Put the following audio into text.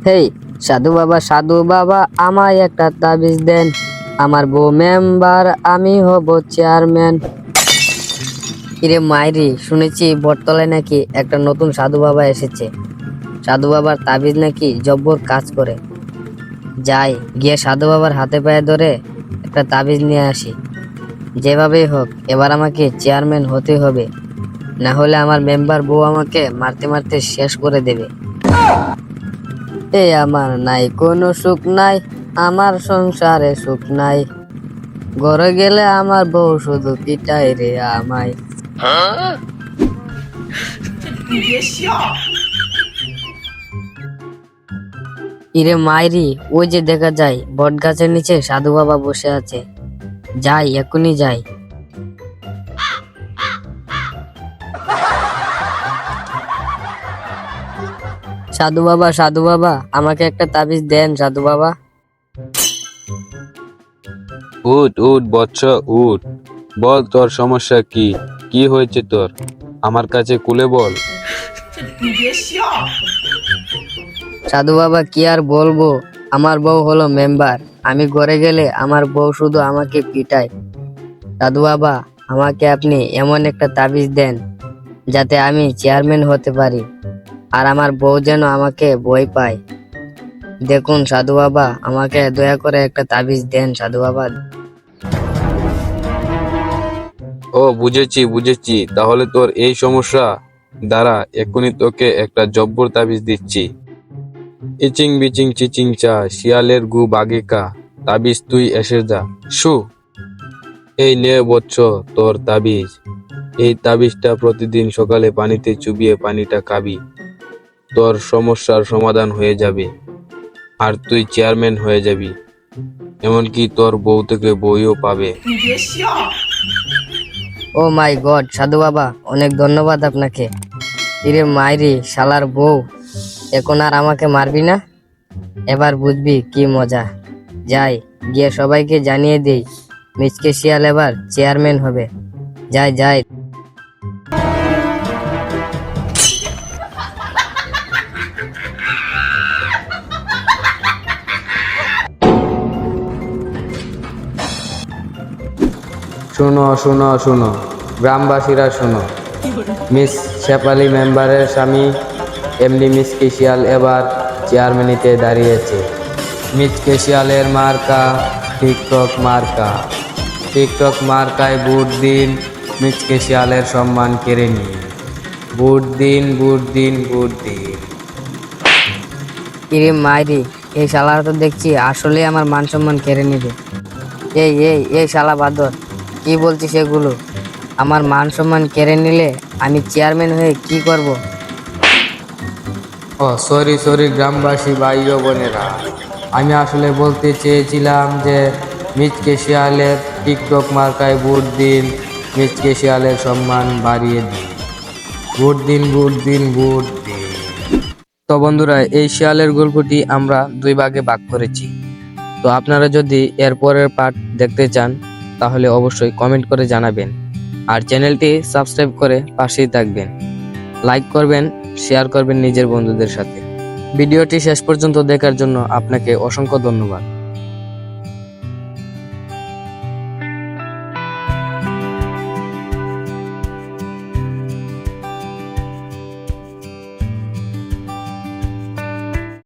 হেই সাধু বাবা আমায় একটা তাবিজ দেন। আমার বউ মেম্বার, আমি হব চেয়ারম্যান। কিরে মাইরি, শুনেছি বটতলায় নাকি একটা নতুন সাধু বাবা এসেছে। সাধু বাবার তাবিজ নাকি জব্বর কাজ করে। যাই গিয়ে সাধু বাবার হাতে পায়ে ধরে একটা তাবিজ নিয়ে আসি। যেভাবেই হোক এবার আমাকে চেয়ারম্যান হতে হবে, না হলে আমার মেম্বার বউ আমাকে মারতে মারতে শেষ করে দেবে। আমার নাই কোনো সুখ নাই, আমার সংসারে সুখ নাই। ঘরে গেলে আমার বউ শুধু পিটাই রে আমায়। ইরে মাইরি, ওই যে দেখা যায় বট গাছের নিচে সাধু বাবা বসে আছে। যাই, এখনই যাই। সাধু বাবা আমাকে একটা তাবিজ দেন সাধু বাবা। উঠ উঠ বৎস উঠ, বল তোর সমস্যা কি? কি হয়েছে তোর? আমার কাছে খুলে বল। সাধু বাবা কি আর বলবো, আমার বউ হলো মেম্বার। আমি ঘরে গেলে আমার বউ শুধু আমাকে পিটায়। সাধু বাবা, আমাকে আপনি এমন একটা তাবিজ দেন যাতে আমি চেয়ারম্যান হতে পারি, আর আমার বউ যেন আমাকে ভয় পায়। দেখুন সাধু বাবা, আমাকে দয়া করে একটা তাবিজ দেন সাধু বাবা। ও বুঝেছি, তাহলে তোর এই সমস্যা। দাঁড়া, এক্ষুনি তোকে একটা জব্বর তাবিজ দিচ্ছি। ইচিং বিচিং চিচিং চা, শিয়ালের গু বাগে কা, তাবিজ তুই এসে যা। শু, এই নে বৎস তোর তাবিজ। এই তাবিজটা প্রতিদিন সকালে পানিতে চুবিয়ে পানিটা খাবি। তোর সমস্যার সমাধান হয়ে যাবে, আর তুই চেয়ারম্যান হয়ে যাবি। এমনকি তোর বউ থেকে বইও পাবে। ও মাই গড, সাধু বাবা অনেক ধন্যবাদ আপনাকে। ইরে মাইরি শালার বউ, এখন আর আমাকে মারবি না? এবার বুঝবি কি মজা। যাই গিয়ে সবাইকে জানিয়ে দেই মিচকে শিয়াল এবার চেয়ারম্যান হবে। যাই যাই। শোনো শোনো শোনো, গ্রামবাসীরা শোনো। মিস শেফালি মেম্বারের স্বামী এমনি মিস কেশিয়াল এবার চেয়ারম্যানিতে দাঁড়িয়েছে। মিস কেশিয়ালের মার্কা টিকটক মার্কা। টিকটক মার্কায় ভোট দিন, মিস কেশিয়ালের সম্মান কেড়ে নিন। ভোট দিন, ভোট দিন, ভোট দিন। ইরে মাইরি, এই শালারা তো দেখছি আসলে আমার মান সম্মান কেড়ে নেবে। এই শালা বাদর, কি বলছিস এগুলো? আমার মান সম্মান কেড়ে নিলে আমি চেয়ারম্যান হয়ে কি করব? ও সরি গ্রামবাসী ভাই ও বোনেরা, আমি আসলে বলতে চেয়েছিলাম যে মিস কেশিয়ালের টিকটক মার্কায় ভোট দিন, মিস কেশিয়ালের সম্মান বাড়িয়ে দিন। ভোট দিন, ভোট দিন, ভোট দিন। তো বন্ধুরা, এই শিয়ালের গল্পটি আমরা দুই ভাগে ভাগ করেছি। তো আপনারা যদি এর পরের পার্ট দেখতে চান তাহলে অবশ্যই কমেন্ট করে জানাবেন, আর চ্যানেলটি সাবস্ক্রাইব করে পাশেই থাকবেন। লাইক করবেন, শেয়ার করবেন নিজের বন্ধুদের সাথে। ভিডিওটি শেষ পর্যন্ত দেখার জন্য আপনাকে অসংখ্য ধন্যবাদ।